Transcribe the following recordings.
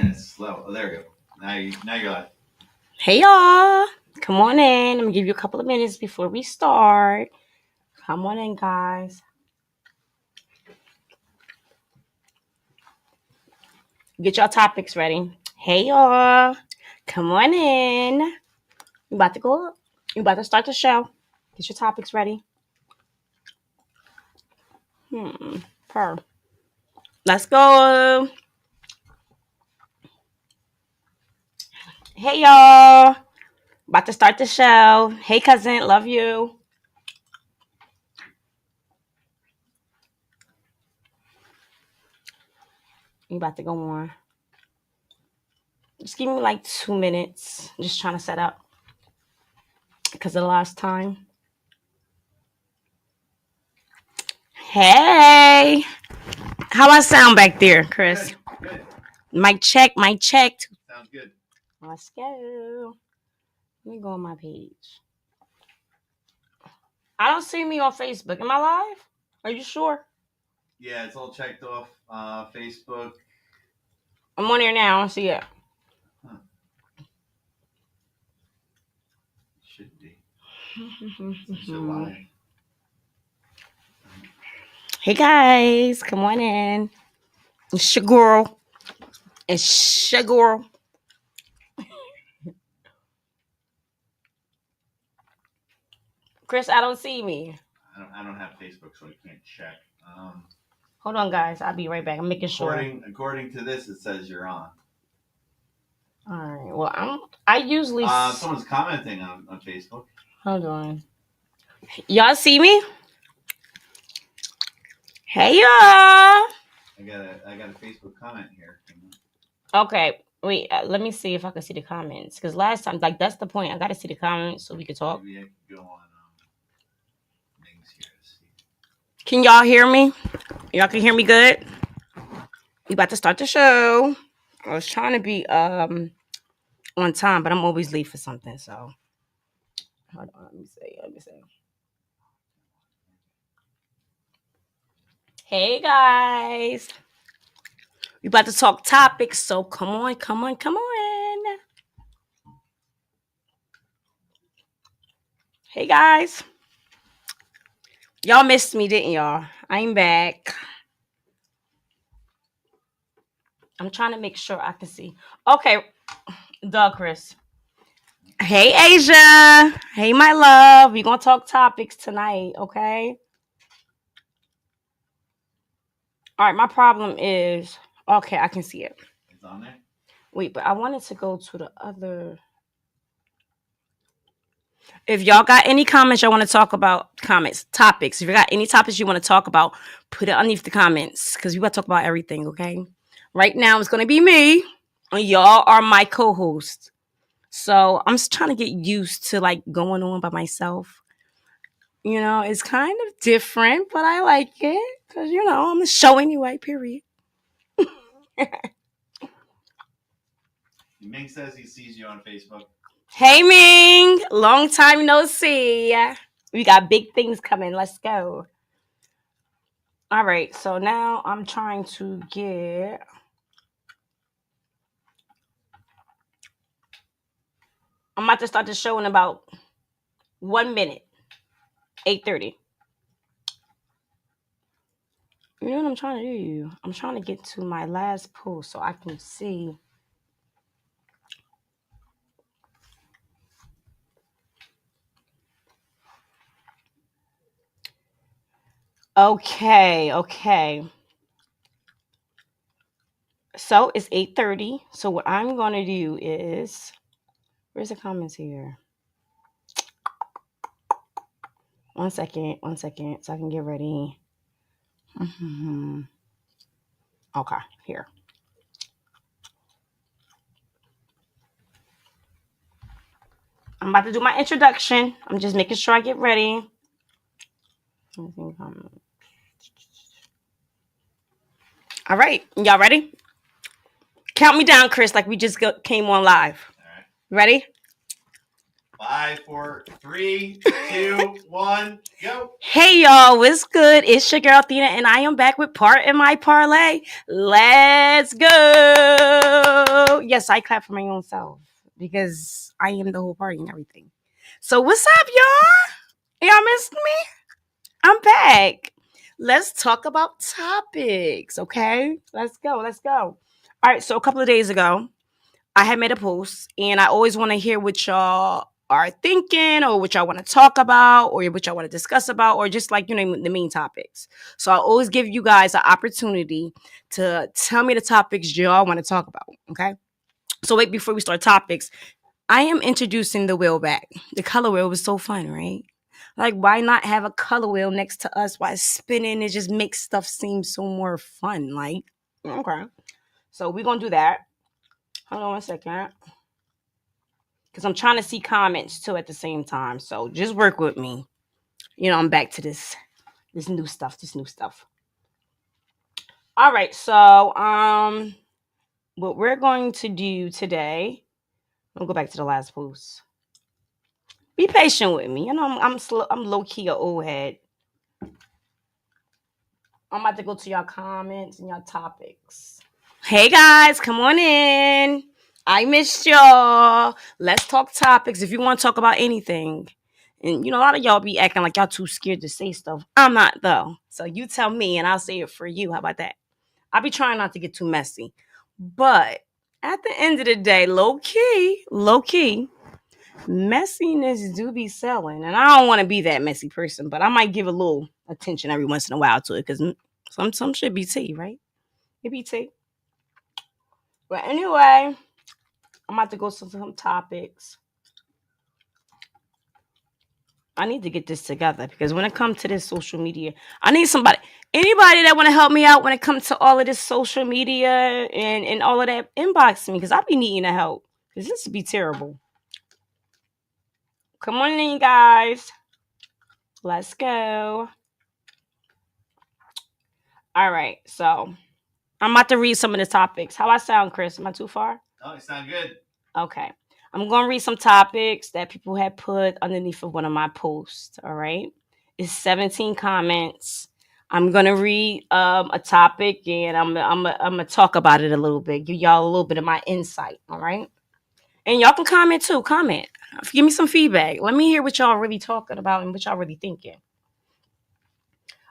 It's slow. Oh, there we go. Now you're live. Hey y'all, come on in. I'm gonna give you a couple of minutes before we start. Come on in, guys. Get your topics ready. Hey y'all, come on in. You about to go? You about to start the show? Get your topics ready. Per. Let's go. Hey y'all, about to start the show. Hey cousin, love you. You about to go on? Just give me like 2 minutes. Just trying to set up because of the last time. Hey, how I sound back there, Chris? Good. Mic check, mic check. Sounds good. Let's go. Let me go on my page. I don't see me on Facebook. Am I live? Are you sure? Yeah, it's all checked off. Facebook. I'm on here now. I don't see it. Huh. Should be. Live. Hey guys, come on in. It's your girl. It's your girl. Chris, I don't see me. I don't have Facebook, so I can't check. Hold on, guys. I'll be right back. I'm making sure. According to this, it says you're on. All right. Well, I usually. Someone's commenting on Facebook. Hold on. Y'all see me? Hey y'all. I got a Facebook comment here. Okay. Wait, let me see if I can see the comments. Because last time, like, that's the point. I got to see the comments so we can talk. Maybe I can go on things here to see. Can y'all hear me? Y'all can hear me good? We about to start the show. I was trying to be on time, but I'm always late for something. So, hold on. Let me see. Hey, guys. We about to talk topics, so come on. Hey, guys. Y'all missed me, didn't y'all? I'm back. I'm trying to make sure I can see. Okay, Chris. Hey, Asia. Hey, my love. We're going to talk topics tonight, okay? All right, my problem is... Okay, I can see it. It's on there? Wait, but I wanted to go to the other... If y'all got any comments y'all want to talk about, topics. If you got any topics you want to talk about, put it underneath the comments because we want to talk about everything, okay? Right now, it's going to be me, and y'all are my co-hosts. So I'm just trying to get used to like going on by myself. You know, it's kind of different, but I like it because, you know, I'm a show anyway, period. Ming says he sees you on Facebook. Hey, Ming. Long time no see. We got big things coming. Let's go. All right. So now I'm trying to get... I'm about to start the show in about 1 minute. 8:30. You know what I'm trying to do? I'm trying to get to my last post so I can see... Okay. So it's 8:30. So what I'm going to do is... Where's the comments here? 1 second. So I can get ready. Okay, here. I'm about to do my introduction. I'm just making sure I get ready. All right. Y'all ready? Count me down, Chris, like we just came on live. All right. Ready? 5, 4, 3, 2, 1, go. Hey, y'all. What's good? It's your girl, Thina, and I am back with Part in my Parley. Let's go. yes, I clap for my own self because I am the whole party and everything. So what's up, y'all? Y'all missed me? I'm back. Let's talk about topics, okay? Let's go. Let's go. All right. So a couple of days ago, I had made a post, and I always want to hear what y'all are thinking, or what y'all want to talk about, or what y'all want to discuss about, or just like the main topics. So I always give you guys an opportunity to tell me the topics y'all want to talk about. Okay. So wait, before we start topics, I am introducing the wheel back. The color wheel was so fun, right? Like, why not have a color wheel next to us while it's spinning? It just makes stuff seem so more fun. Like, okay. So we're gonna do that. Hold on one second. Because I'm trying to see comments too at the same time. So just work with me. I'm back to this new stuff. This new stuff. All right. So what we're going to do today. I'll go back to the last post. Be patient with me. I'm slow. I'm low key a old head. I'm about to go to y'all comments and y'all topics. Hey guys, come on in. I missed y'all. Let's talk topics. If you want to talk about anything. And a lot of y'all be acting like y'all too scared to say stuff. I'm not though. So you tell me and I'll say it for you. How about that? I'll be trying not to get too messy. But at the end of the day, low key, messiness do be selling. And I don't want to be that messy person, but I might give a little attention every once in a while to it because some should be tea, right? It be tea. But anyway, I'm about to go to some topics. I need to get this together because when it comes to this social media, I need anybody that want to help me out when it comes to all of this social media and all of that. Inbox me because I be needing the help because this would be terrible. Come on in, guys. Let's go. All right, so I'm about to read some of the topics. How I sound, Chris? Am I too far? Oh, you sound good. Okay. I'm going to read some topics that people had put underneath of one of my posts. All right. It's 17 comments. I'm going to read a topic and I'm going to talk about it a little bit, give y'all a little bit of my insight. All right. And y'all can comment too. Comment. Give me some feedback. Let me hear what y'all really talking about and what y'all really thinking.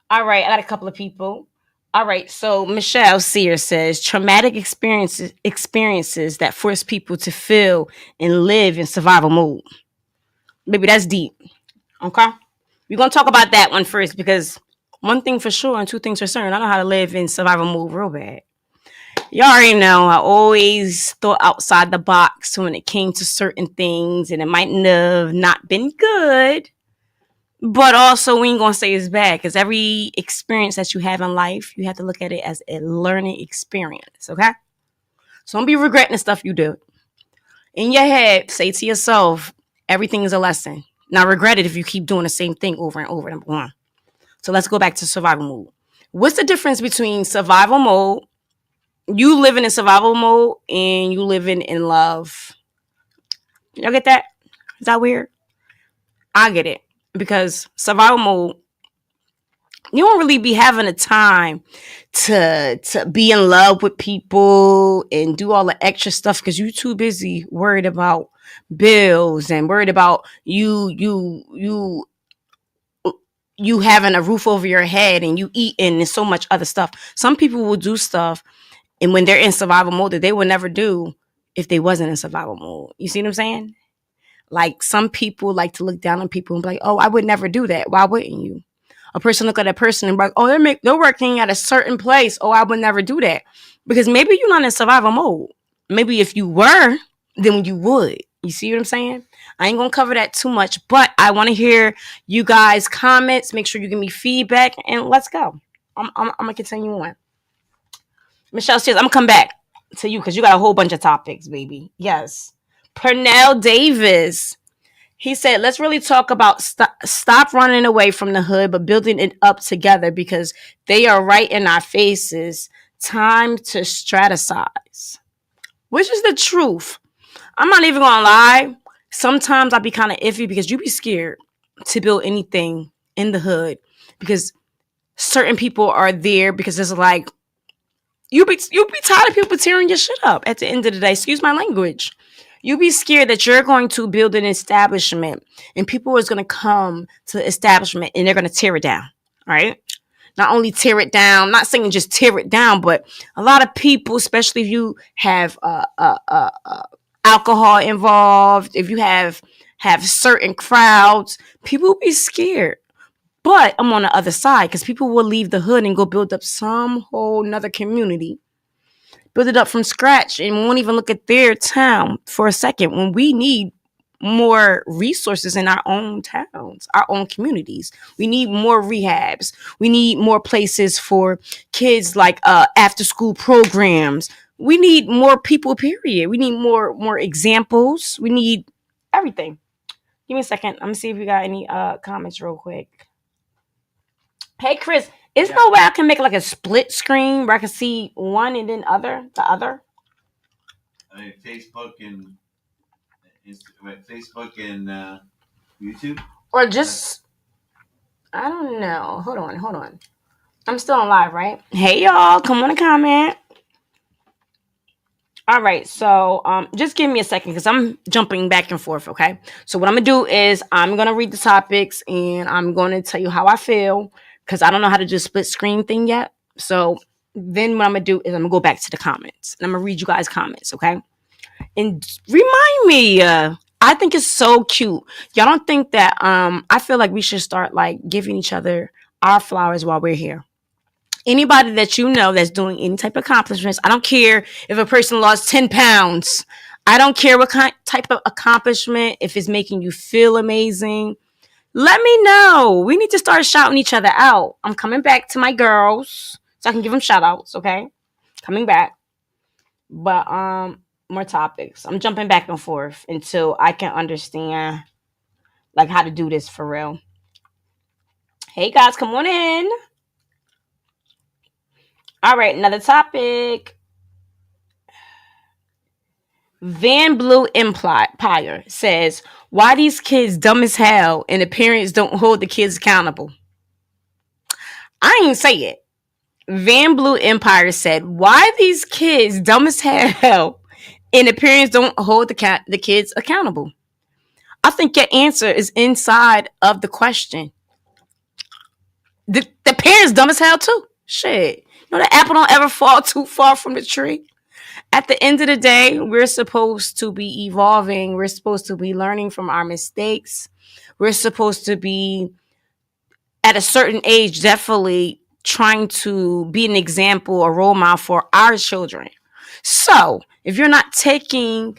All right. I got a couple of people. All right, so Michelle Sear says traumatic experiences that force people to feel and live in survival mode. Maybe that's deep. Okay, we're gonna talk about that one first because one thing for sure and two things for certain, I know how to live in survival mode real bad. Y'all already know I always thought outside the box when it came to certain things, and it might have not been good. But also, we ain't gonna say it's bad because every experience that you have in life, you have to look at it as a learning experience. Okay, so don't be regretting the stuff you do. In your head, say to yourself, everything is a lesson. Now, regret it if you keep doing the same thing over and over. Number one. So let's go back to survival mode. What's the difference between survival mode, you living in survival mode, and you living in love? Y'all get that? Is that weird? I get it because survival mode, you don't really be having a time to be in love with people and do all the extra stuff because you're too busy worried about bills and worried about you having a roof over your head and you eating and so much other stuff. Some people will do stuff and when they're in survival mode that they would never do if they wasn't in survival mode. You see what I'm saying? Like some people like to look down on people and be like, oh, I would never do that. Why wouldn't you? A person look at a person and be like, oh, they're working at a certain place. Oh, I would never do that. Because maybe you're not in survival mode. Maybe if you were, then you would. You see what I'm saying? I ain't gonna cover that too much, but I want to hear you guys' comments. Make sure you give me feedback, and let's go. I'm gonna continue on. Michelle says, I'm gonna come back to you because you got a whole bunch of topics, baby. Yes. Pernell Davis. He said, let's really talk about stop running away from the hood, but building it up together because they are right in our faces. Time to strategize. Which is the truth. I'm not even going to lie. Sometimes I be kind of iffy because you be scared to build anything in the hood because certain people are there because it's like you be tired of people tearing your shit up at the end of the day. Excuse my language. You be scared that you're going to build an establishment and people is going to come to the establishment and they're going to tear it down. Right? Not only tear it down, I'm not saying just tear it down, but a lot of people, especially if you have alcohol involved, if you have certain crowds, people will be scared. But I'm on the other side because people will leave the hood and go build up some whole nother community, build it up from scratch, and won't even look at their town for a second when we need more resources in our own towns, our own communities. We need more rehabs. We need more places for kids like after school programs. We need more people, period. We need more examples. We need everything. Give me a second. I'm gonna see if we got any comments real quick. Hey Chris, is there no way I can make like a split screen where I can see one and then the other? I mean, Facebook and YouTube. Or just I don't know. Hold on. I'm still on live, right? Hey y'all, come on and comment. All right, so just give me a second because I'm jumping back and forth. Okay, so what I'm gonna do is I'm gonna read the topics and I'm gonna tell you how I feel because I don't know how to do a split screen thing yet. So then what I'm gonna do is I'm gonna go back to the comments and I'm gonna read you guys' comments. Okay, and remind me. I think it's so cute. Y'all don't think that I feel like we should start like giving each other our flowers while we're here. Anybody that you know that's doing any type of accomplishments, I don't care if a person lost 10 pounds. I don't care what type of accomplishment, if it's making you feel amazing. Let me know. We need to start shouting each other out. I'm coming back to my girls so I can give them shout outs, okay? Coming back. But more topics. I'm jumping back and forth until I can understand like how to do this for real. Hey guys, come on in. All right, another topic. Van Blue Empire says, why these kids dumb as hell and the parents don't hold the kids accountable? I ain't say it. Van Blue Empire said, why these kids dumb as hell and the parents don't hold the kids accountable? I think your answer is inside of the question. The parents dumb as hell too. Shit. You know the apple don't ever fall too far from the tree. At the end of the day, we're supposed to be evolving. We're supposed to be learning from our mistakes. We're supposed to be, at a certain age, definitely trying to be an example, a role model for our children. So, if you're not taking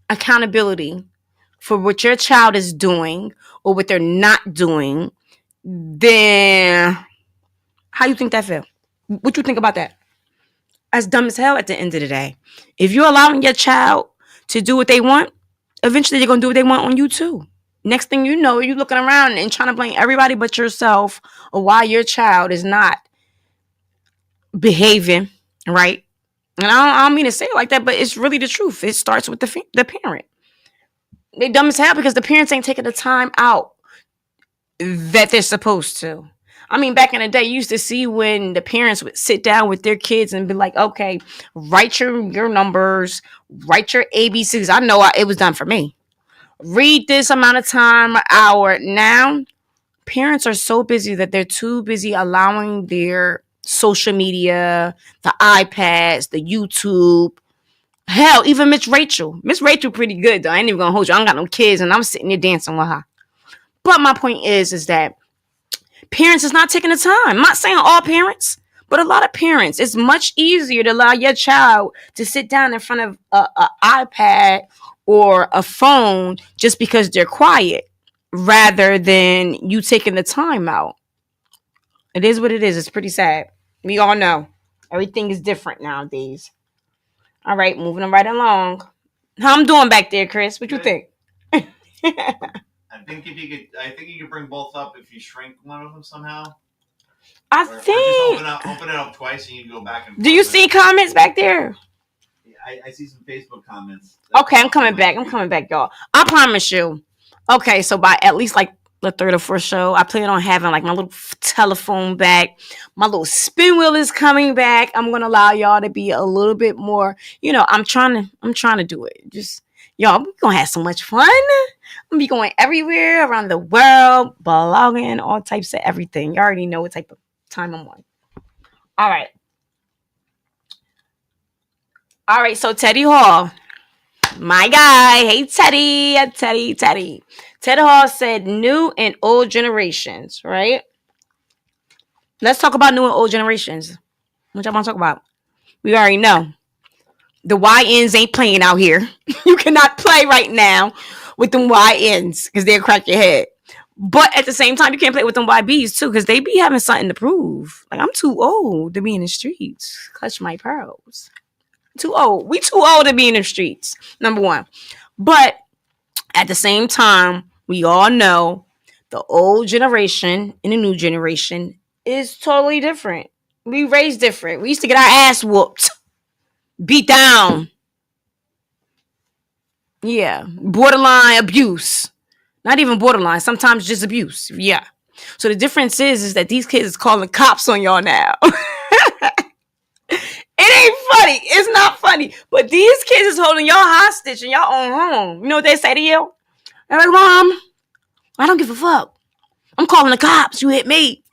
accountability for what your child is doing or what they're not doing, then how you think that feel? What you think about that? As dumb as hell at the end of the day. If you're allowing your child to do what they want, eventually they're gonna do what they want on you too. Next thing you know, you're looking around and trying to blame everybody but yourself or why your child is not behaving right. And I don't mean to say it like that, but it's really the truth. It starts with the parent. They dumb as hell because the parents ain't taking the time out that they're supposed to. I mean, back in the day, you used to see when the parents would sit down with their kids and be like, okay, write your numbers, write your ABCs. I know it was done for me. Read this amount of time, an hour. Now, parents are so busy that they're too busy allowing their social media, the iPads, the YouTube. Hell, even Miss Rachel. Miss Rachel pretty good, though. I ain't even gonna hold you. I don't got no kids, and I'm sitting there dancing with her. But my point is that parents is not taking the time. I'm not saying all parents, but a lot of parents. It's much easier to allow your child to sit down in front of a iPad or a phone just because they're quiet rather than you taking the time out. It is what it is. It's pretty sad. We all know. Everything is different nowadays. All right, moving right along. How I'm doing back there, Chris? What you think? I think you could bring both up if you shrink one of them somehow. I Or think. just open it up twice and you can go back and forth. Do you see comments back there? I see some Facebook comments. Okay, I'm coming back, y'all. I promise you. Okay, so by at least like the third or fourth show. I plan on having like my little telephone back. My little spin wheel is coming back. I'm gonna allow y'all to be a little bit more. I'm trying to do it. Just y'all, we gonna have so much fun. I'm gonna be going everywhere around the world, blogging, all types of everything. You already know what type of time I'm on. All right. All right, so Teddy Hall, my guy. Hey, Teddy. Teddy Hall said new and old generations, right? Let's talk about new and old generations. What y'all want to talk about? We already know. The YNs ain't playing out here. You cannot play right now with them YNs because they'll crack your head. But at the same time, you can't play with them YBs too because they be having something to prove. Like, I'm too old to be in the streets. Clutch my pearls. Too old. We too old to be in the streets. Number one. But at the same time, we all know the old generation and the new generation is totally different. We raised different. We used to get our ass whooped, beat down. Yeah. Borderline abuse. Not even borderline. Sometimes just abuse. Yeah. So the difference is that these kids is calling cops on y'all now. It ain't funny. It's not funny. But these kids is holding y'all hostage in y'all own home. You know what they say to you? They're like, Mom, I don't give a fuck. I'm calling the cops. You hit me.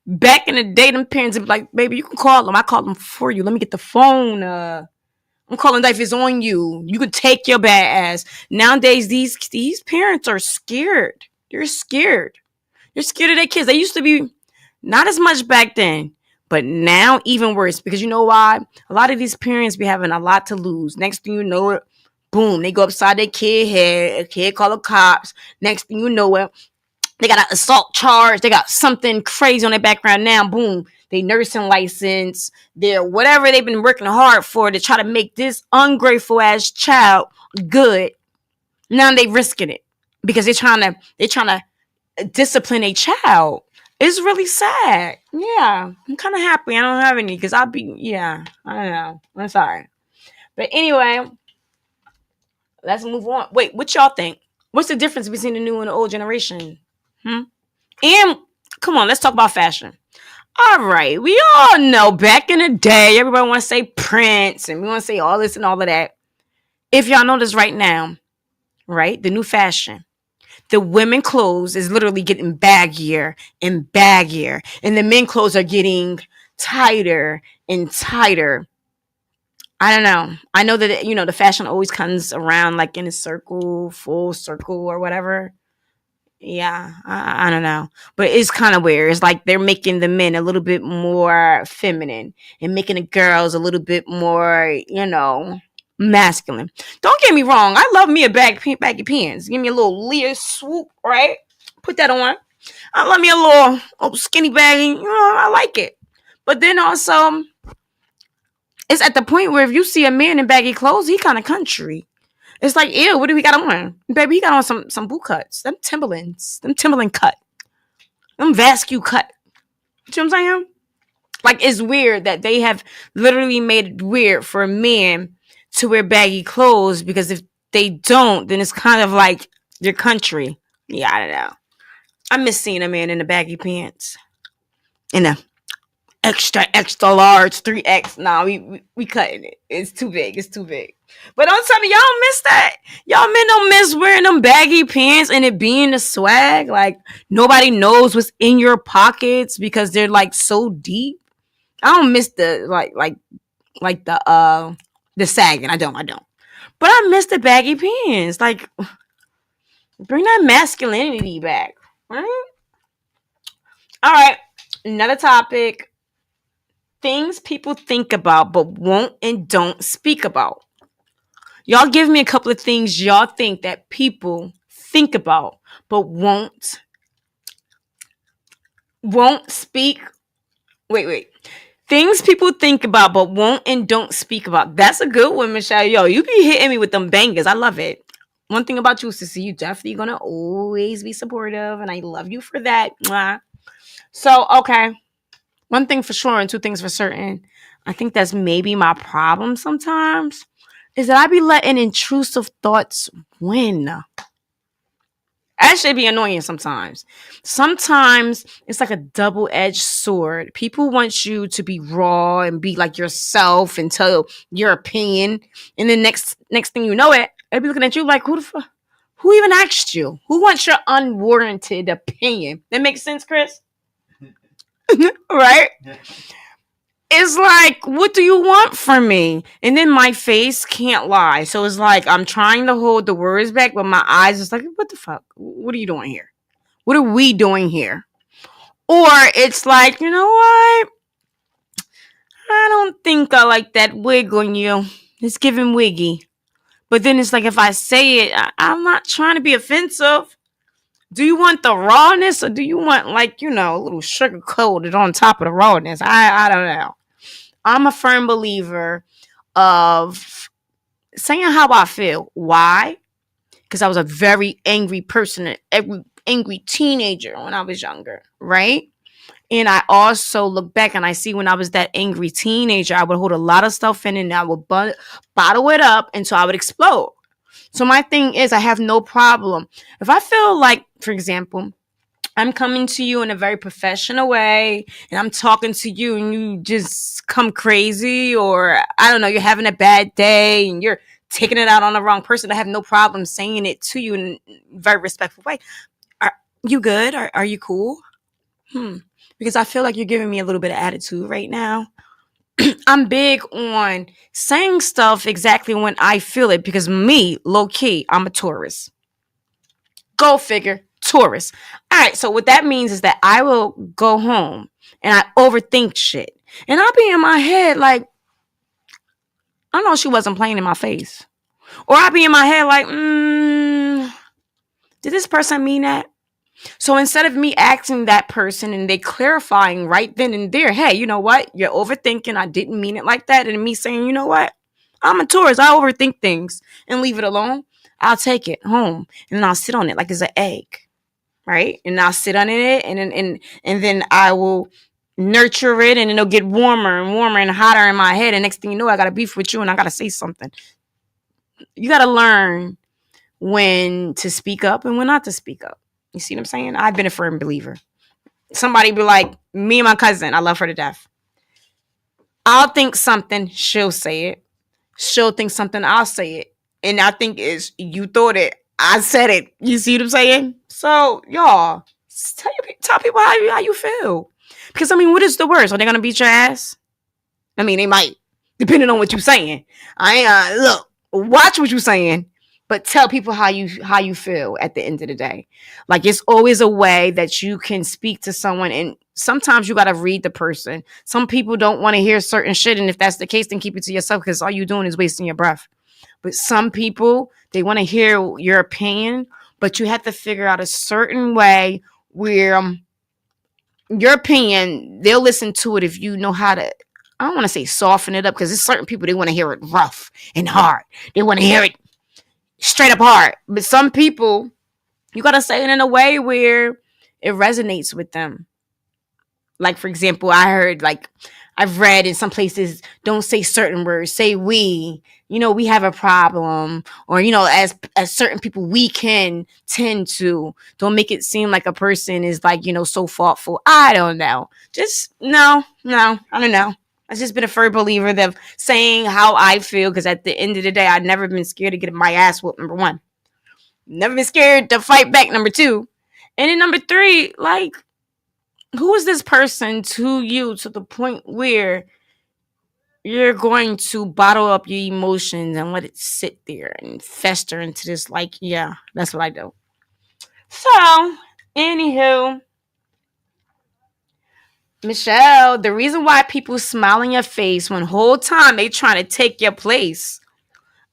Back in the day, them parents would be like, baby, you can call them. I call them for you. Let me get the phone. I'm calling that if it's on you. You can take your bad ass. Nowadays, these parents are scared. They're scared. They're scared of their kids. They used to be not as much back then. But now, even worse, because you know why? A lot of these parents be having a lot to lose. Next thing you know it, boom, they go upside their kid head. A kid call the cops. Next thing you know it, they got an assault charge. They got something crazy on their background now. Boom, they nursing license. They're whatever they've been working hard for to try to make this ungrateful ass child good. Now they risking it because they're trying to discipline a child. It's really sad. Yeah, I'm kind of happy I don't have any because I don't know. I'm sorry. But anyway, let's move on. Wait, what y'all think? What's the difference between the new and the old generation? Hmm? And come on, let's talk about fashion. All right, we all know back in the day, everybody want to say Prince and we want to say all this and all of that. If y'all notice right now, right, the new fashion, the women clothes is literally getting baggier and baggier, and the men clothes are getting tighter and tighter. I don't know. I know that the fashion always comes around like in a circle, full circle, or whatever. Yeah, I don't know, but it's kind of weird. It's like they're making the men a little bit more feminine and making the girls a little bit more, masculine. Don't get me wrong. I love me a baggy pants. Give me a little Leah swoop, right? Put that on. I love me a little skinny baggy. I like it. But then also, it's at the point where if you see a man in baggy clothes, he kind of country. It's like, ew, what do we got on? Baby, he got on some boot cuts. Them Timberlands. Them Timberland cut. Them Vascu cut. You know what I'm saying? Like, it's weird that they have literally made it weird for men to wear baggy clothes because if they don't, then it's kind of like your country. Yeah, I don't know. I miss seeing a man in the baggy pants. In a extra large 3X. Nah, we cutting it. It's too big. It's too big. But don't tell me y'all miss that. Y'all men don't miss wearing them baggy pants and it being the swag. Like nobody knows what's in your pockets because they're like so deep. I don't miss the like the sagging. I don't. But I miss the baggy pants. Like bring that masculinity back. Right? All right. Another topic. Things people think about but won't and don't speak about. Y'all give me a couple of things y'all think that people think about but won't speak. Wait. Things people think about but won't and don't speak about. That's a good one, Michelle. Yo, you be hitting me with them bangers. I love it. One thing about you, Sissy, you definitely gonna always be supportive, and I love you for that. Mwah. So, okay. One thing for sure and two things for certain. I think that's maybe my problem sometimes is that I be letting intrusive thoughts win. That should be annoying sometimes. Sometimes it's like a double-edged sword. People want you to be raw and be like yourself and tell your opinion. And then next thing you know it, they'll be looking at you like, who the fuck? Who even asked you? Who wants your unwarranted opinion? That makes sense, Chris? Right? It's like, what do you want from me? And then my face can't lie. So it's like I'm trying to hold the words back, but my eyes is like, what the fuck? What are you doing here? What are we doing here? Or it's like, you know what? I don't think I like that wig on you. It's giving wiggy. But then it's like, if I say it, I'm not trying to be offensive. Do you want the rawness or do you want, like, a little sugar coated on top of the rawness? I don't know. I'm a firm believer of saying how I feel. Why? Because I was a very angry person, angry teenager when I was younger, right? And I also look back and I see when I was that angry teenager, I would hold a lot of stuff in and I would bottle it up until I would explode. So my thing is, I have no problem. If I feel like, for example, I'm coming to you in a very professional way and I'm talking to you and you just come crazy, or I don't know, you're having a bad day and you're taking it out on the wrong person, I have no problem saying it to you in a very respectful way. Are you good? Are you cool? Because I feel like you're giving me a little bit of attitude right now. I'm big on saying stuff exactly when I feel it because me, low key, I'm a Taurus. Go figure, Taurus. All right, so what that means is that I will go home and I overthink shit. And I'll be in my head like, I know she wasn't playing in my face. Or I'll be in my head like, did this person mean that? So instead of me asking that person and they clarifying right then and there, hey, you know what? You're overthinking. I didn't mean it like that. And me saying, you know what? I'm a Taurus. I overthink things and leave it alone. I'll take it home and then I'll sit on it like it's an egg, right? And I'll sit on it and then I will nurture it and it'll get warmer and warmer and hotter in my head. And next thing you know, I got a beef with you and I got to say something. You got to learn when to speak up and when not to speak up. You see what I'm saying? I've been a firm believer. Somebody be like, me and my cousin, I love her to death. I'll think something, she'll say it. She'll think something, I'll say it. And I think is you thought it, I said it. You see what I'm saying? So y'all, tell people how you feel. Because I mean, what is the worst? Are they gonna beat your ass? I mean, they might, depending on what you're saying. I ain't look, watch what you're saying. But tell people how you feel at the end of the day. Like it's always a way that you can speak to someone, and sometimes you gotta read the person. Some people don't want to hear certain shit, and if that's the case, then keep it to yourself because all you doing is wasting your breath. But some people they want to hear your opinion, but you have to figure out a certain way where your opinion they'll listen to it if you know how to. I don't want to say soften it up because there's certain people they want to hear it rough and hard. They want to hear it straight up hard. But some people, you gotta say it in a way where it resonates with them. Like for example, I heard like I've read in some places, don't say certain words, say we. We have a problem, or as certain people we can tend to. Don't make it seem like a person is like so thoughtful. I don't know. Just no, I don't know. I've just been a firm believer of saying how I feel because at the end of the day, I've never been scared to get my ass whooped, number one. Never been scared to fight back, number two. And then number three, like, who is this person to you to the point where you're going to bottle up your emotions and let it sit there and fester into this, like, yeah, that's what I do. So, anywho, Michelle, the reason why people smile in your face when whole time they trying to take your place.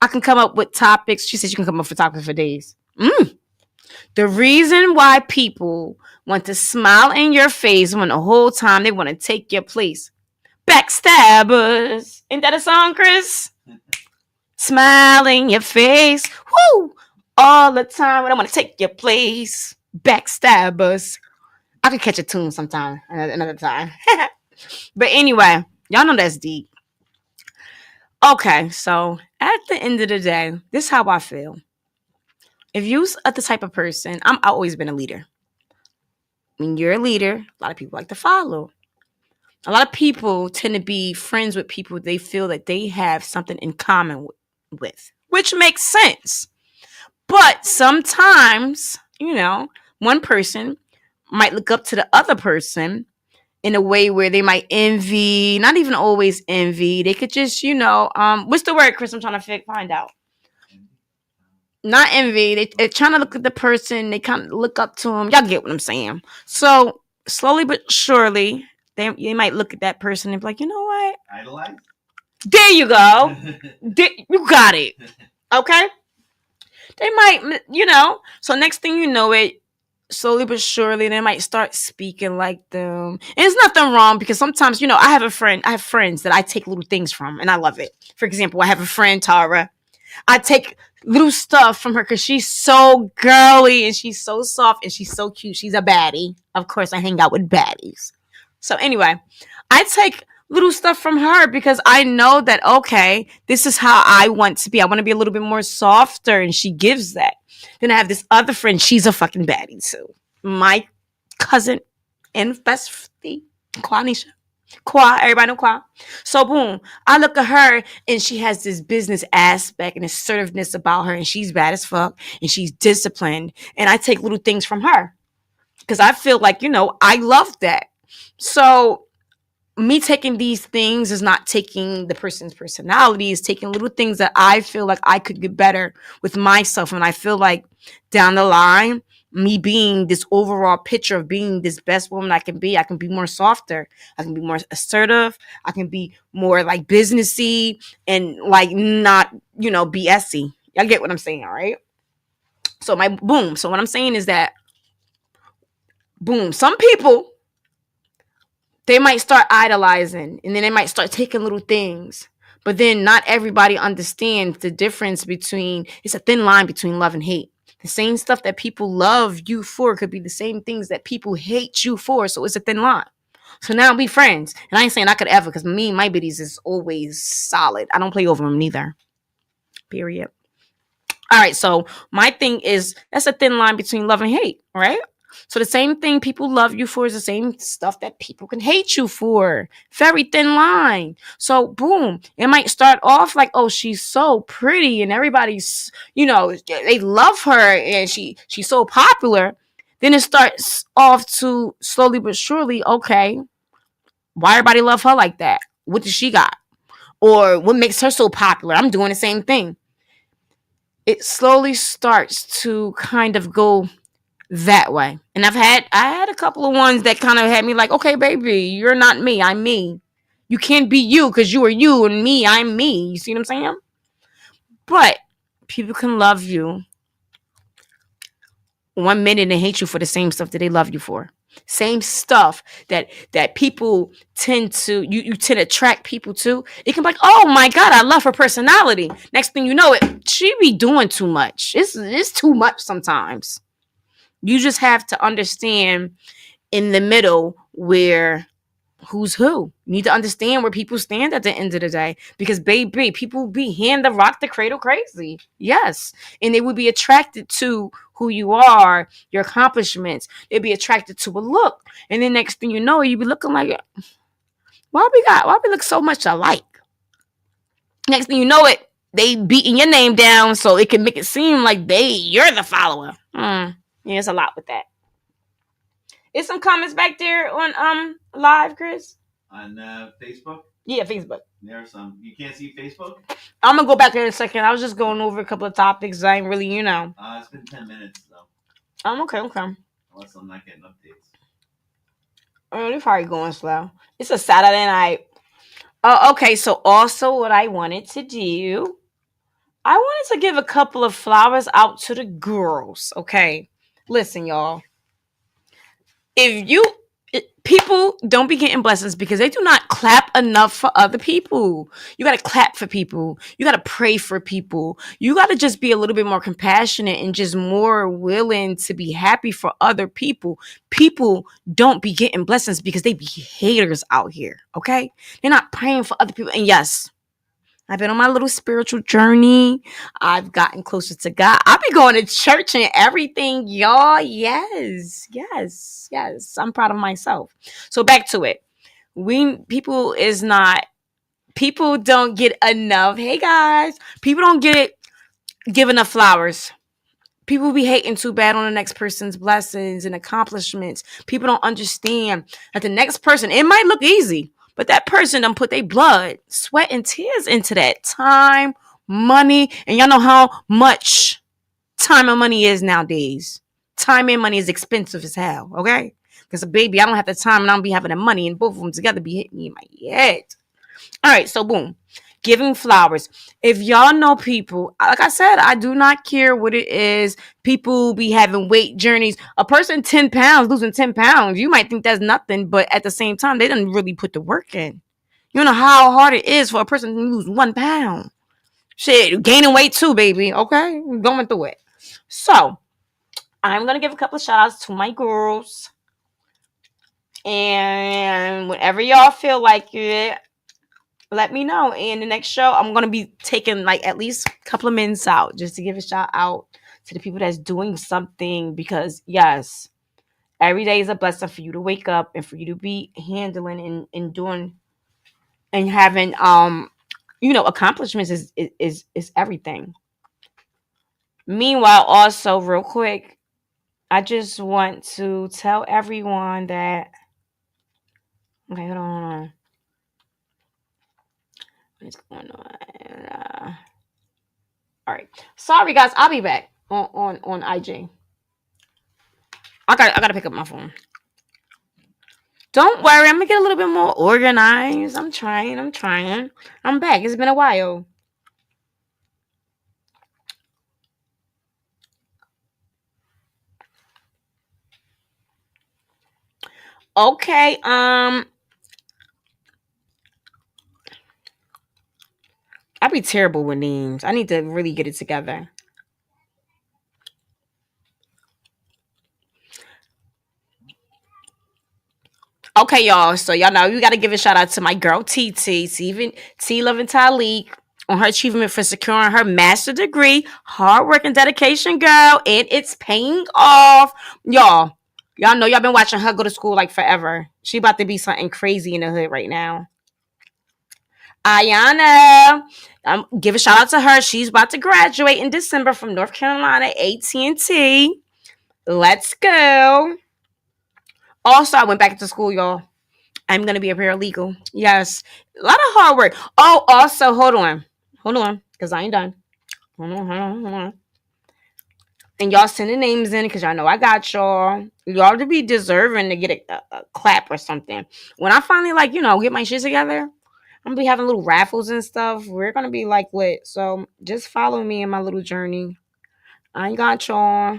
I can come up with topics. She says you can come up with topics for days. The reason why people want to smile in your face when the whole time they want to take your place. Backstabbers. Ain't that a song, Chris? Smile in your face. Woo! All the time when I want to take your place. Backstabbers. I could catch a tune sometime, another time. But anyway, y'all know that's deep. Okay, so at the end of the day, this is how I feel. If you're the type of person, I've always been a leader. When you're a leader, a lot of people like to follow. A lot of people tend to be friends with people they feel that they have something in common with, which makes sense. But sometimes, one person might look up to the other person in a way where they might envy, not even always envy. They could just, what's the word, Chris? I'm trying to find out. Not envy. They're trying to look at the person. They kind of look up to them. Y'all get what I'm saying. So slowly but surely, they might look at that person and be like, you know what? Idolize? There you go. You got it. Okay? They might, So next thing you know it, slowly but surely, they might start speaking like them. And there's nothing wrong because sometimes, I have friends that I take little things from and I love it. For example, I have a friend, Tara. I take little stuff from her because she's so girly and she's so soft and she's so cute. She's a baddie. Of course, I hang out with baddies. So anyway, I take little stuff from her because I know that, okay, this is how I want to be. I want to be a little bit more softer, and she gives that. Then I have this other friend. She's a fucking baddie too. My cousin and bestie, Quanisha. Qua, everybody know Qua. So boom, I look at her and she has this business aspect and assertiveness about her, and she's bad as fuck and she's disciplined. And I take little things from her because I feel like, I love that. So me taking these things is not taking the person's personality, is taking little things that I feel like I could get better with myself. And I feel like down the line, me being this overall picture of being this best woman I can be more softer. I can be more assertive. I can be more like businessy and like not, BSy. Y'all get what I'm saying, all right? So So what I'm saying is that, boom, some people, they might start idolizing and then they might start taking little things. But then not everybody understands the difference between, it's a thin line between love and hate. The same stuff that people love you for could be the same things that people hate you for. So it's a thin line. So now be friends. And I ain't saying I could ever, because me and my biddies is always solid. I don't play over them neither. Period. All right. So my thing is, that's a thin line between love and hate. Right? So the same thing people love you for is the same stuff that people can hate you for. Very thin line. So boom, it might start off like, oh, she's so pretty and everybody's, they love her and she's so popular. Then it starts off to slowly but surely, okay, why everybody love her like that? What does she got? Or what makes her so popular? I'm doing the same thing. It slowly starts to kind of go that way. And I had a couple of ones that kind of had me like, okay, baby, you're not me, I'm me. You can't be you because you are you, and me, I'm me. You see what I'm saying? But people can love you 1 minute and hate you for the same stuff that they love you for. Same stuff that people tend to, you tend to attract people to. It can be like, oh my God, I love her personality. Next thing you know, she be doing too much. It's too much sometimes. You just have to understand in the middle where who's who. You need to understand where people stand at the end of the day. Because baby, people be hand the rock the cradle crazy. Yes. And they would be attracted to who you are, your accomplishments. They'd be attracted to a look. And then next thing you know, you be looking like, why we look so much alike? Next thing you know it, they beating your name down so it can make it seem like you're the follower. Yeah, it's a lot with that. Is some comments back there on live, Chris? On Facebook? Yeah, Facebook. There are some. You can't see Facebook? I'm gonna go back there in a second. I was just going over a couple of topics. I ain't really, It's been 10 minutes though. Okay. Unless I'm not getting updates. Oh, they're probably going slow. It's a Saturday night. Oh, okay. So also what I wanted to do, I wanted to give a couple of flowers out to the girls. Okay. Listen, y'all. People don't be getting blessings because they do not clap enough for other people. You got to clap for people. You got to pray for people. You got to just be a little bit more compassionate and just more willing to be happy for other people. People don't be getting blessings because they be haters out here. Okay. They're not praying for other people. And yes, I've been on my little spiritual journey. I've gotten closer to God. I be going to church and everything, y'all. Yes, yes, yes. I'm proud of myself. So back to it. We people is not people don't get enough. Hey guys, people don't get give enough flowers. People be hating too bad on the next person's blessings and accomplishments. People don't understand that the next person, it might look easy, but that person done put their blood, sweat, and tears into that time, money, and y'all know how much time and money is nowadays. Time and money is expensive as hell, okay? Because baby, I don't have the time and I don't be having the money, and both of them together be hitting me in my head. All right, so boom. Giving flowers. If y'all know people, like I said, I do not care what it is. People be having weight journeys. A person 10 pounds, losing 10 pounds, you might think that's nothing, but at the same time, they didn't really put the work in. You know how hard it is for a person to lose 1 pound. Shit, gaining weight too, baby. Okay, going through it. So, I'm going to give a couple of shout outs to my girls. And whenever y'all feel like it, let me know. In the next show, I'm gonna be taking like at least a couple of minutes out just to give a shout out to the people that's doing something, because yes, every day is a blessing for you to wake up and for you to be handling and doing and having accomplishments is everything. Meanwhile, also real quick, I just want to tell everyone that okay, hold on. What's going on? All right. Sorry guys, I'll be back on IG. I gotta pick up my phone. Don't worry, I'm gonna get a little bit more organized. I'm trying. I'm trying. I'm back. It's been a while. Okay. I be terrible with names. I need to really get it together. Okay, y'all. So y'all know you gotta give a shout out to my girl TT, T Love and Talik, on her achievement for securing her master degree. Hard work and dedication, girl, and it's paying off. Y'all know y'all been watching her go to school like forever. She about to be something crazy in the hood right now. Ayana. Give a shout out to her. She's about to graduate in December from North Carolina AT&T. Let's go. Also, I went back to school, y'all. I'm gonna be a paralegal. Yes, a lot of hard work. Oh, also, hold on, because I ain't done. Hold on. And y'all send the names in because y'all know I got y'all. Y'all to be deserving to get a clap or something. When I finally get my shit together, I'm gonna be having little raffles and stuff. We're gonna be like lit. So just follow me in my little journey. I got y'all.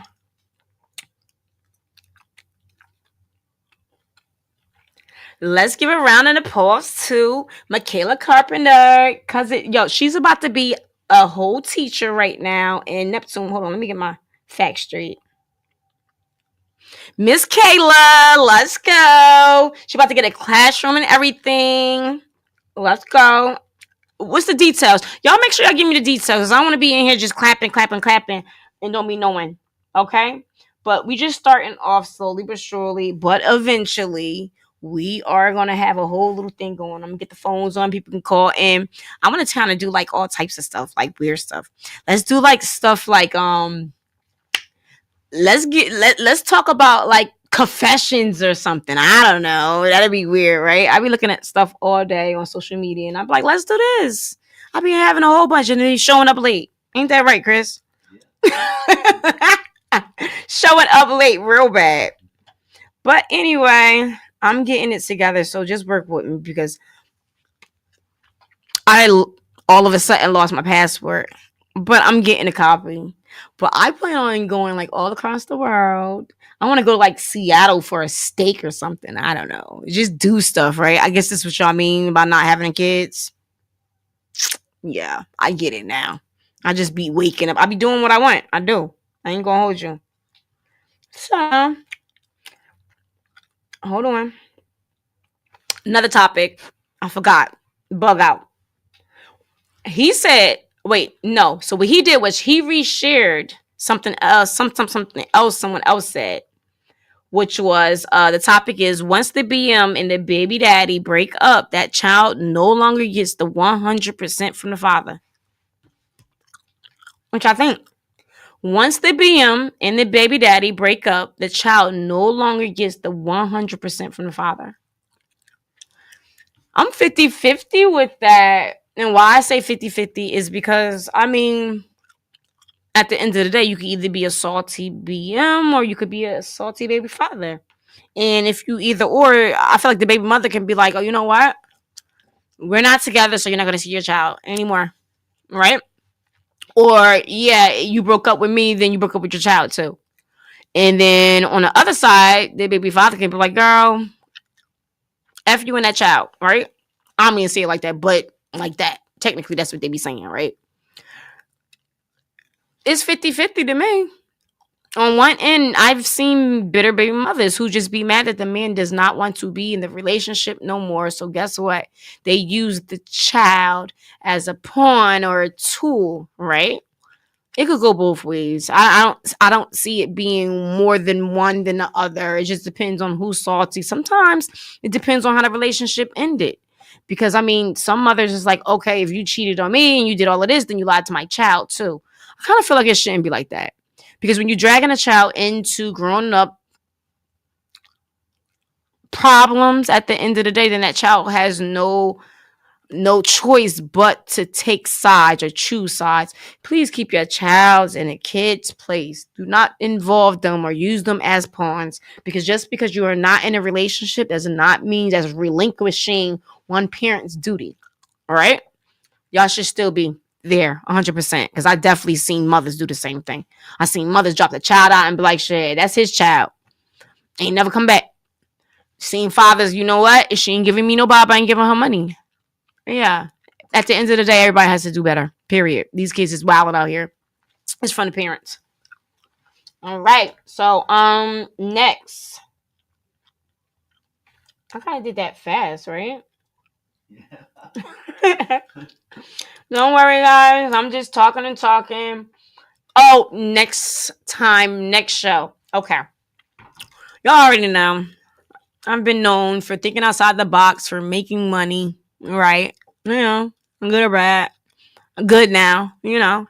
Let's give a round of applause to Michaela Carpenter. Cause she's about to be a whole teacher right now in Neptune. Hold on, let me get my facts straight. Miss Kayla, let's go. She about to get a classroom and everything. Let's go. What's the details? Y'all make sure y'all give me the details. I don't want to be in here just clapping, and don't be knowing. Okay? But we just starting off slowly but surely. But eventually, we are gonna have a whole little thing going. I'm gonna get the phones on. People can call in. I'm gonna kind of do like all types of stuff, like weird stuff. Let's do like stuff like let's talk about like confessions or something. I don't know. That'd be weird, right? I be looking at stuff all day on social media and I'm like, let's do this. I be having a whole bunch and then he's showing up late. Ain't that right, Chris? Showing up late real bad. But anyway, I'm getting it together. So just work with me because I all of a sudden lost my password. But I'm getting a copy. But I plan on going like all across the world. I want to go to like Seattle for a steak or something. I don't know. Just do stuff, right? I guess that's what y'all mean by not having kids. Yeah, I get it now. I just be waking up. I be doing what I want. I do. I ain't gonna hold you. So, hold on. Another topic. I forgot. Bug out. He said, wait, no. So what he did was he reshared something else, something else someone else said, which was the topic is once the BM and the baby daddy break up, that child no longer gets the 100% from the father. Which I think once the BM and the baby daddy break up, the child no longer gets the 100% from the father. I'm 50-50 with that. And why I say 50-50 is because, I mean, at the end of the day, you could either be a salty BM or you could be a salty baby father. And if you either or, I feel like the baby mother can be like, oh, you know what? We're not together, so you're not going to see your child anymore. Right? Or, yeah, you broke up with me, then you broke up with your child too. And then on the other side, the baby father can be like, girl, F you and that child, right? I don't mean to say it like that, but like that. Technically, that's what they be saying, right? It's 50-50 to me. On one end, I've seen bitter baby mothers who just be mad that the man does not want to be in the relationship no more. So guess what? They use the child as a pawn or a tool, right? It could go both ways. I don't see it being more than one than the other. It just depends on who's salty. Sometimes it depends on how the relationship ended. Because I mean, some mothers is like, okay, if you cheated on me and you did all of this, then you lied to my child too. I kind of feel like it shouldn't be like that. Because when you're dragging a child into growing up problems at the end of the day, then that child has no choice but to take sides or choose sides. Please keep your child in a kid's place. Do not involve them or use them as pawns. Because just because you are not in a relationship does not mean that's relinquishing one parent's duty. All right? Y'all should still be there 100%. Because I definitely seen mothers do the same thing. I seen mothers drop the child out and be like, shit, that's his child. Ain't never come back. Seen fathers, you know what? If she ain't giving me no bob, I ain't giving her money. Yeah. At the end of the day, everybody has to do better. Period. These kids is wilding out here. It's from the parents. All right. So next. I kind of did that fast, right? Yeah. Don't worry, guys. I'm just talking and talking. Oh, next time, next show. Okay. Y'all already know. I've been known for thinking outside the box, for making money, right? You know, I'm good or bad. I'm good now, you know.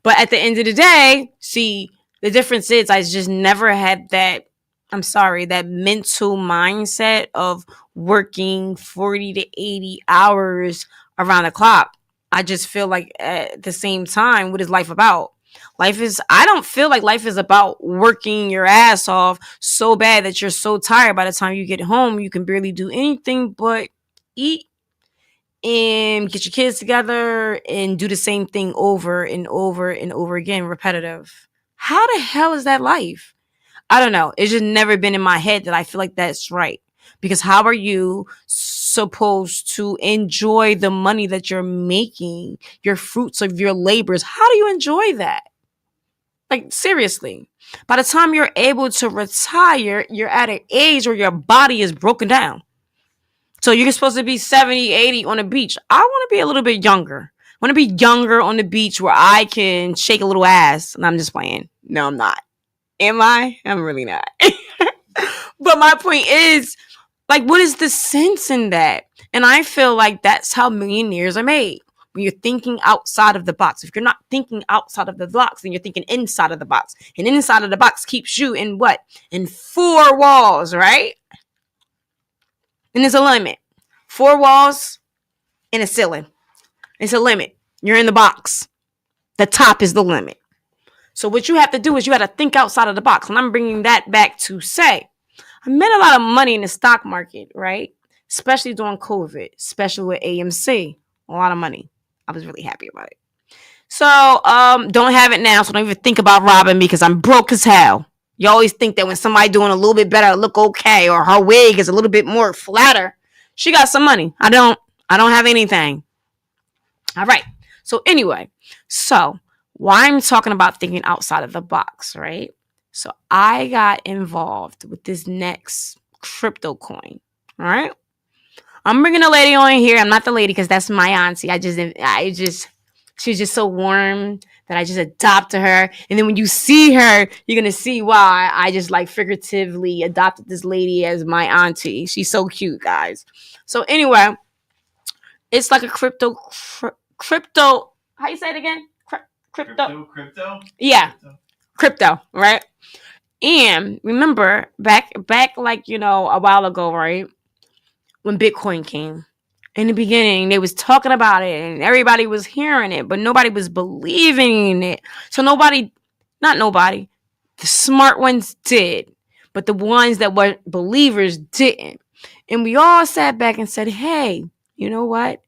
But at the end of the day, see, the difference is I just never had that, I'm sorry, that mental mindset of working 40 to 80 hours around the clock. I just feel like at the same time, what is life about? I don't feel like life is about working your ass off so bad that you're so tired by the time you get home, you can barely do anything but eat and get your kids together and do the same thing over and over and over again, repetitive. How the hell is that life? I don't know. It's just never been in my head that I feel like that's right. Because how are you supposed to enjoy the money that you're making, your fruits of your labors? How do you enjoy that? Like, seriously. By the time you're able to retire, you're at an age where your body is broken down. So you're supposed to be 70, 80 on the beach. I want to be a little bit younger. I want to be younger on the beach where I can shake a little ass. And I'm just playing. No, I'm not. Am I? I'm really not. But my point is, like, what is the sense in that? And I feel like that's how millionaires are made. When you're thinking outside of the box. If you're not thinking outside of the box, then you're thinking inside of the box. And inside of the box keeps you in what? In four walls, right? And there's a limit. Four walls and a ceiling. It's a limit. You're in the box. The top is the limit. So what you have to do is you have to think outside of the box. And I'm bringing that back to say, I made a lot of money in the stock market, right? Especially during COVID, especially with AMC. A lot of money. I was really happy about it. So, don't have it now, so don't even think about robbing me because I'm broke as hell. You always think that when somebody doing a little bit better, it look okay, or her wig is a little bit more flatter, she got some money. I don't have anything. All right. So anyway, so why I'm talking about thinking outside of the box, right? So I got involved with this next crypto coin. All right. I'm bringing a lady on here. I'm not the lady because that's my auntie. She's just so warm that I just adopted her. And then when you see her, you're gonna see why I just like figuratively adopted this lady as my auntie. She's so cute, guys. So anyway, it's like a crypto. How you say it again? Crypto? Yeah, crypto, right? And remember back like a while ago, right? When Bitcoin came. In the beginning, they was talking about it and everybody was hearing it, but nobody was believing in it. So not nobody, the smart ones did, but the ones that were believers didn't. And we all sat back and said, hey, you know what?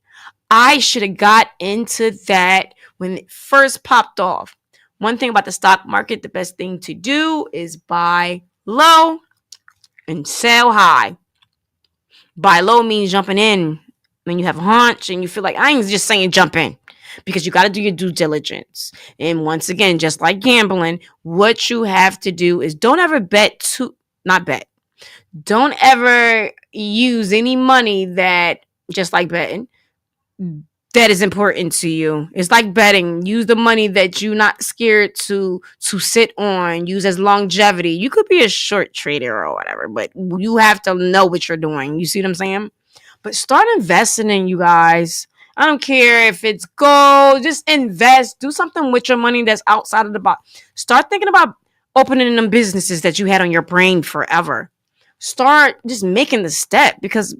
I should have got into that when it first popped off. One thing about the stock market, the best thing to do is buy low and sell high. Buy low means jumping in when you have a hunch and you feel like, I ain't just saying jump in, because you got to do your due diligence. And once again, just like gambling, what you have to do is don't ever not bet. Don't ever use any money that, just like betting, that is important to you. It's like betting. Use the money that you're not scared to sit on. Use as longevity. You could be a short trader or whatever, but you have to know what you're doing. You see what I'm saying? But start investing in you guys. I don't care if it's gold. Just invest. Do something with your money that's outside of the box. Start thinking about opening them businesses that you had on your brain forever. Start just making the step, because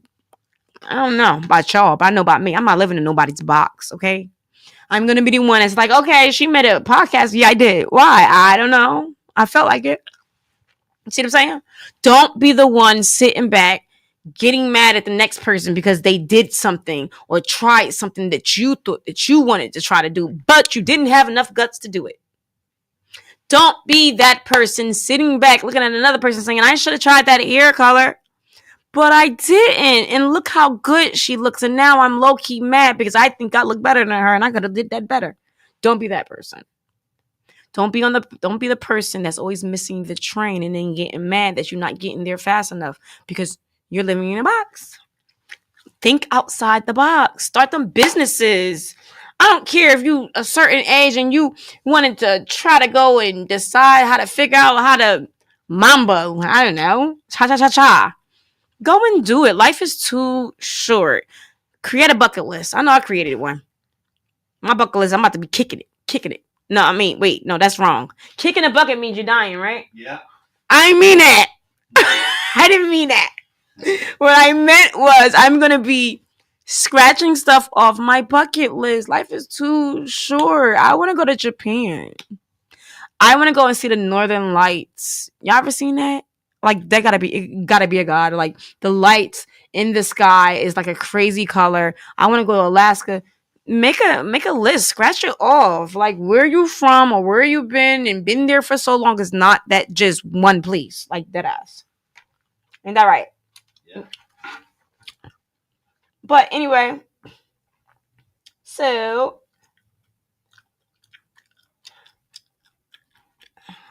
I don't know about y'all, but I know about me. I'm not living in nobody's box, okay? I'm going to be the one that's like, okay, she made a podcast. Yeah, I did. Why? I don't know. I felt like it. See what I'm saying? Don't be the one sitting back getting mad at the next person because they did something or tried something that you thought that you wanted to try to do, but you didn't have enough guts to do it. Don't be that person sitting back looking at another person saying, I should have tried that hair color, but I didn't. And look how good she looks. And now I'm low-key mad because I think I look better than her and I could have did that better. Don't be that person. Don't be the person that's always missing the train and then getting mad that you're not getting there fast enough because you're living in a box. Think outside the box. Start them businesses. I don't care if you a certain age and you wanted to try to go and decide how to figure out how to mambo. I don't know. Cha. Go and do it. Life is too short. Create a bucket list. I know I created one. My bucket list, I'm about to be kicking it. No, I mean, wait, no, that's wrong. Kicking a bucket means you're dying, right? Yeah. I mean that. I didn't mean that. What I meant was I'm going to be scratching stuff off my bucket list. Life is too short. I want to go to Japan. I want to go and see the Northern Lights. Y'all ever seen that? Like, that gotta be a god. Like, the lights in the sky is like a crazy color. I want to go to Alaska. Make a list. Scratch it off. Like, where you from or where you been there for so long is not that just one place. Like, that ass. Ain't that right? Yeah. But anyway, so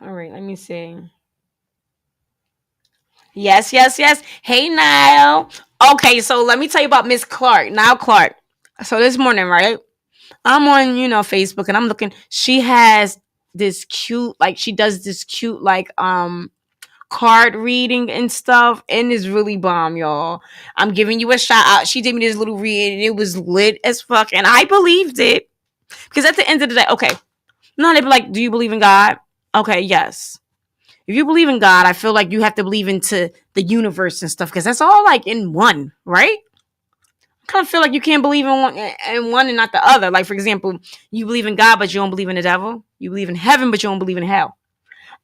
all right, let me see. Yes. Hey, Niall. Okay, so let me tell you about Miss Clark. Niall Clark. So this morning, right? I'm on, Facebook and I'm looking. She has this cute, like she does this cute, like card reading and stuff, and it's really bomb, y'all. I'm giving you a shout out. She did me this little read and it was lit as fuck, and I believed it. Because at the end of the day, okay, no, they be like, do you believe in God? Okay, yes. If you believe in God, I feel like you have to believe into the universe and stuff, because that's all like in one, right? I kind of feel like you can't believe in one and not the other. Like, for example, you believe in God, but you don't believe in the devil. You believe in heaven, but you don't believe in hell.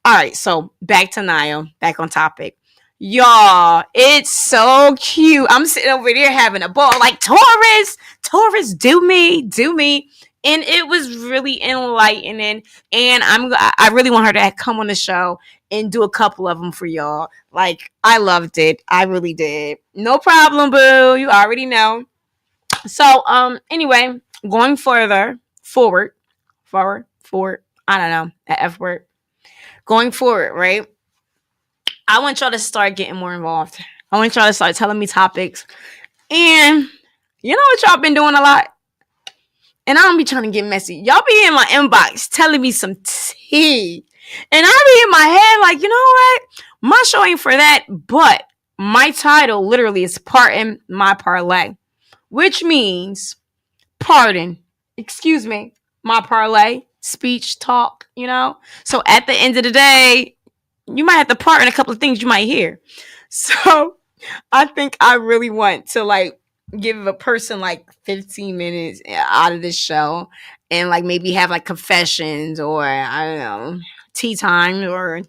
All right, so back to Niall, back on topic. Y'all, it's so cute. I'm sitting over there having a ball. Like, Taurus, do me. And it was really enlightening. And I really want her to come on the show and do a couple of them for y'all. Like, I loved it. I really did. No problem, boo. You already know. So, anyway, going forward. I don't know, that F word. Going forward, right? I want y'all to start getting more involved. I want y'all to start telling me topics. And you know what y'all been doing a lot? And I don't be trying to get messy. Y'all be in my inbox telling me some tea. And I be in my head like, you know what? My show ain't for that. But my title literally is Pardon My Parlay, which means pardon, excuse me, my parlay, speech, talk, you know? So at the end of the day, you might have to pardon a couple of things you might hear. So I think I really want to like give a person like 15 minutes out of this show and like maybe have like confessions or I don't know, tea time or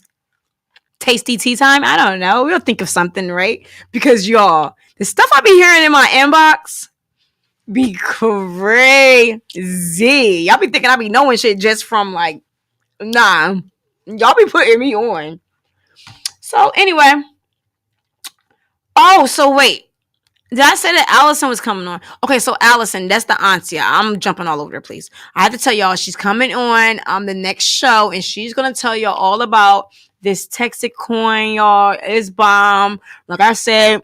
tasty tea time. I don't know. We'll think of something, right? Because y'all, the stuff I be hearing in my inbox be crazy. Y'all be thinking I be knowing shit just from like, nah. Y'all be putting me on. So anyway. Oh, so wait. Did I say that Allison was coming on? Okay, so Allison, that's the auntie. I'm jumping all over the place. I have to tell y'all, she's coming on the next show, and she's gonna tell y'all all about this Texas coin, y'all. It's bomb. Like I said,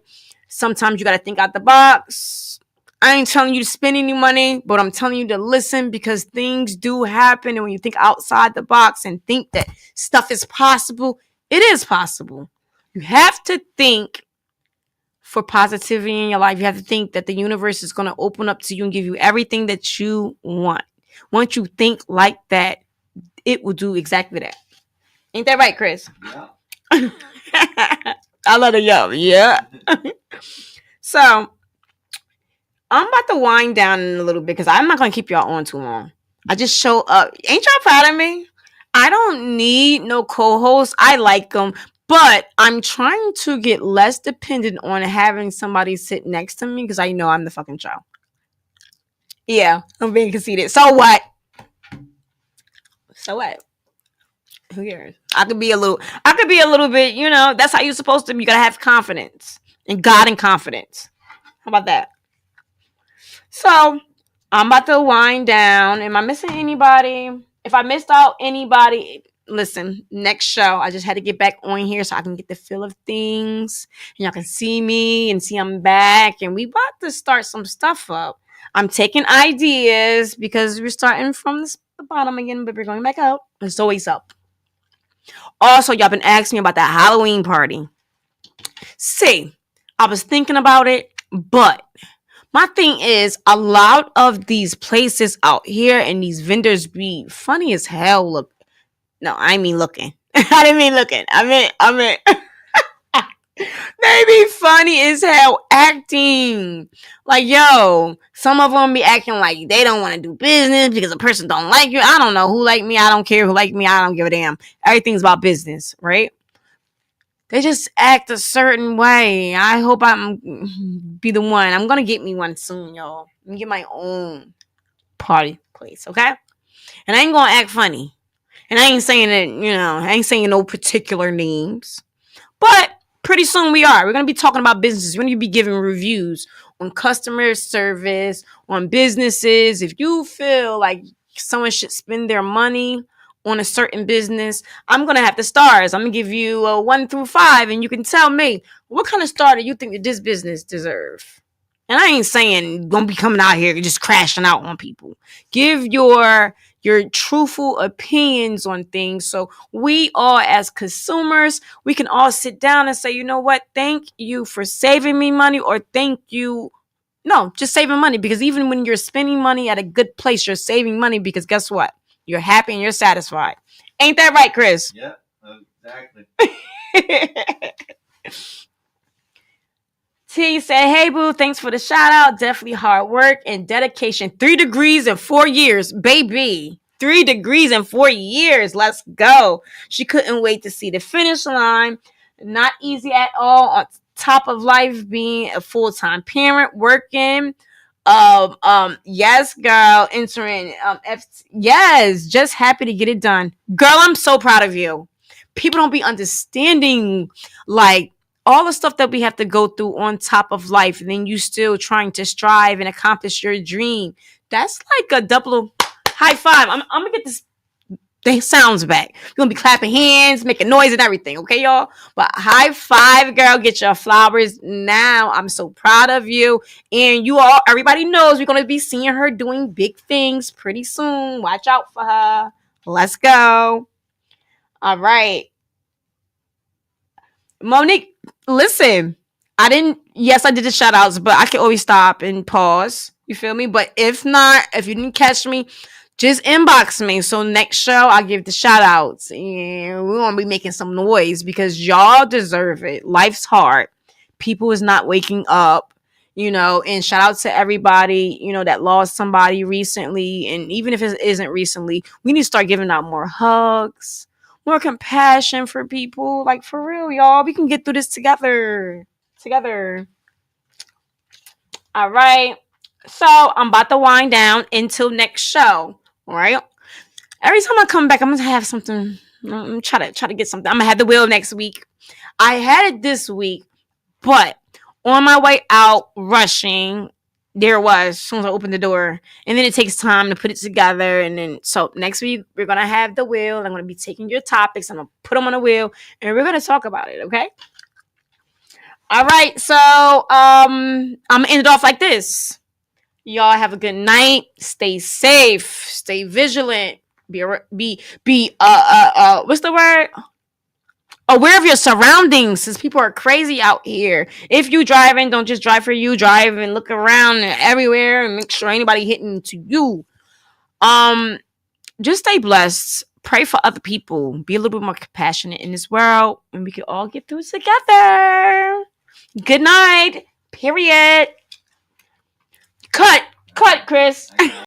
sometimes you gotta think out the box. I ain't telling you to spend any money, but I'm telling you to listen because things do happen, and when you think outside the box and think that stuff is possible, it is possible. You have to think for positivity in your life. You have to think that the universe is going to open up to you and give you everything that you want. Once you think like that, it will do exactly that. Ain't that right, Chris? Yeah. I love the yo. Yeah. So I'm about to wind down in a little bit because I'm not going to keep y'all on too long. I just show up. Ain't y'all proud of me? I don't need no co-hosts. I like them. But I'm trying to get less dependent on having somebody sit next to me because I know I'm the fucking show. Yeah, I'm being conceited. So what? So what? Who cares? I could be a little bit, you know, that's how you're supposed to be. You gotta have confidence. And God and confidence. How about that? So I'm about to wind down. Am I missing anybody? If I missed out anybody, listen, next show, I just had to get back on here so I can get the feel of things. And y'all can see me and see I'm back. And we about to start some stuff up. I'm taking ideas because we're starting from the bottom again, but we're going back up. It's always up. Also, y'all been asking me about that Halloween party. See, I was thinking about it, but my thing is, a lot of these places out here and these vendors be funny as hell. Look, no, I mean looking. I didn't mean looking. I meant they be funny as hell acting. Like, yo, some of them be acting like they don't want to do business because a person don't like you. I don't know who like me. I don't care who like me. I don't give a damn. Everything's about business, right? They just act a certain way. I hope I'm be the one. I'm gonna get me one soon, y'all. I'm gonna get my own party place, okay? And I ain't gonna act funny. And I ain't saying that, you know, I ain't saying no particular names. But pretty soon we are. We're gonna be talking about businesses. We're gonna be giving reviews on customer service, on businesses. If you feel like someone should spend their money on a certain business, I'm gonna have the stars. I'm gonna give you a 1 through 5, and you can tell me what kind of star do you think that this business deserve. And I ain't saying don't be coming out here just crashing out on people. Give your truthful opinions on things so we all as consumers, we can all sit down and say, you know what, thank you for saving me money, or thank you, no, just saving money. Because even when you're spending money at a good place, you're saving money because guess what, you're happy and you're satisfied. Ain't that right, Chris? Yeah, exactly. T said, hey, boo, thanks for the shout out. Definitely hard work and dedication. 3 degrees in 4 years, baby. 3 degrees in 4 years. Let's go. She couldn't wait to see the finish line. Not easy at all. On top of life, being a full-time parent, working. Yes, girl, entering yes, just happy to get it done. Girl, I'm so proud of you. People don't be understanding like all the stuff that we have to go through on top of life, and then you still trying to strive and accomplish your dream. That's like a double high five. I'm gonna get this the sounds back. We're gonna be clapping hands, making noise and everything, okay, y'all? But high five, girl. Get your flowers now. I'm so proud of you. And you all, everybody knows we're gonna be seeing her doing big things pretty soon. Watch out for her. Let's go. All right. Monique, listen. Yes, I did the shout outs, but I can always stop and pause. You feel me? But if not, if you didn't catch me, just inbox me. So next show, I'll give the shout outs. And we're going to be making some noise because y'all deserve it. Life's hard. People is not waking up, and shout out to everybody, that lost somebody recently. And even if it isn't recently, we need to start giving out more hugs, more compassion for people. Like, for real, y'all. We can get through this together. All right. So I'm about to wind down until next show. All right. Every time I come back, I'm gonna have something. I'm try to get something. I'm gonna have the wheel next week. I had it this week, but on my way out, rushing, there it was. As soon as I opened the door, and then it takes time to put it together. And then so next week we're gonna have the wheel. I'm gonna be taking your topics. I'm gonna put them on the wheel, and we're gonna talk about it. Okay. All right, so I'm gonna end it off like this. Y'all have a good night. Stay safe. Stay vigilant. Be what's the word? Aware of your surroundings, since people are crazy out here. If you driving, don't just drive for you. Drive and look around everywhere and make sure anybody hitting to you. Just stay blessed. Pray for other people. Be a little bit more compassionate in this world, and we can all get through it together. Good night. Period. Cut, Chris.